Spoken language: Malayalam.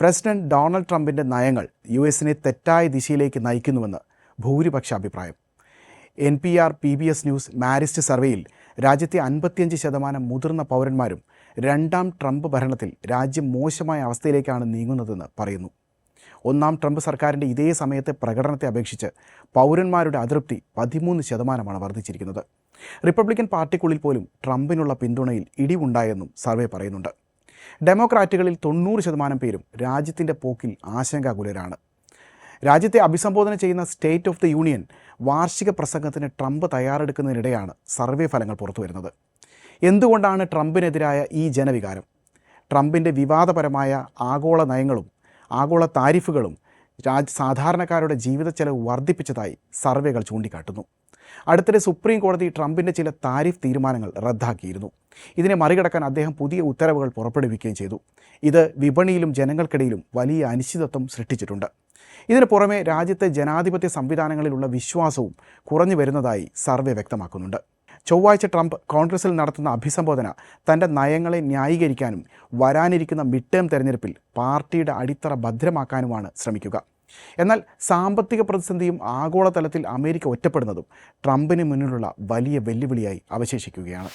പ്രസിഡന്റ് ഡൊണാൾഡ് ട്രംപിൻ്റെ നയങ്ങൾ യുഎസിനെ തെറ്റായ ദിശയിലേക്ക് നയിക്കുന്നുവെന്ന് ഭൂരിപക്ഷ അഭിപ്രായം. NPR PBS ന്യൂസ് മാരിസ്റ്റ് സർവേയിൽ രാജ്യത്തെ 55% മുതിർന്ന പൗരന്മാരും രണ്ടാം ട്രംപ് ഭരണത്തിൽ രാജ്യം മോശമായ അവസ്ഥയിലേക്കാണ് നീങ്ങുന്നതെന്ന് പറയുന്നു. ഒന്നാം ട്രംപ് സർക്കാരിൻ്റെ ഇതേ സമയത്തെ പ്രകടനത്തെ അപേക്ഷിച്ച് പൗരന്മാരുടെ അതൃപ്തി 13% വർദ്ധിച്ചിരിക്കുന്നത്. റിപ്പബ്ലിക്കൻ പാർട്ടിക്കുള്ളിൽ പോലും ട്രംപിനുള്ള പിന്തുണയിൽ ഇടിവുണ്ടായെന്നും സർവേ പറയുന്നുണ്ട്. ഡെമോക്രാറ്റുകളിൽ 90% പേരും രാജ്യത്തിൻ്റെ പോക്കിൽ ആശങ്കാകുലരാണ്. രാജ്യത്തെ അഭിസംബോധന ചെയ്യുന്ന സ്റ്റേറ്റ് ഓഫ് ദി യൂണിയൻ വാർഷിക പ്രസംഗത്തിന് ട്രംപ് തയ്യാറെടുക്കുന്നതിനിടെയാണ് സർവേ ഫലങ്ങൾ പുറത്തുവരുന്നത്. എന്തുകൊണ്ടാണ് ട്രംപിനെതിരായ ഈ ജനവികാരം? ട്രംപിൻ്റെ വിവാദപരമായ ആഗോള നയങ്ങളും ആഗോള താരിഫുകളും സാധാരണക്കാരുടെ ജീവിത ചെലവ് വർദ്ധിപ്പിച്ചതായി സർവേകൾ ചൂണ്ടിക്കാട്ടുന്നു. അടുത്തിടെ സുപ്രീം കോടതി ട്രംപിൻ്റെ ചില താരിഫ് തീരുമാനങ്ങൾ റദ്ദാക്കിയിരുന്നു. ഇതിനെ മറികടക്കാൻ അദ്ദേഹം പുതിയ ഉത്തരവുകൾ പുറപ്പെടുവിക്കുകയും ചെയ്തു. ഇത് വിപണിയിലും ജനങ്ങൾക്കിടയിലും വലിയ അനിശ്ചിതത്വം സൃഷ്ടിച്ചിട്ടുണ്ട്. ഇതിന് പുറമെ രാജ്യത്തെ ജനാധിപത്യ സംവിധാനങ്ങളിലുള്ള വിശ്വാസവും കുറഞ്ഞു വരുന്നതായി സർവേ വ്യക്തമാക്കുന്നുണ്ട്. ചൊവ്വാഴ്ച ട്രംപ് കോൺഗ്രസിൽ നടത്തുന്ന അഭിസംബോധന തൻ്റെ നയങ്ങളെ ന്യായീകരിക്കാനും വരാനിരിക്കുന്ന മിഡ് ടേം തെരഞ്ഞെടുപ്പിൽ പാർട്ടിയുടെ അടിത്തറ ഭദ്രമാക്കാനുമാണ് ശ്രമിക്കുക. എന്നാൽ സാമ്പത്തിക പ്രതിസന്ധിയും ആഗോളതലത്തിൽ അമേരിക്ക ഒറ്റപ്പെടുന്നതും ട്രംപിന് മുന്നിലുള്ള വലിയ വെല്ലുവിളിയായി അവശേഷിക്കുകയാണ്.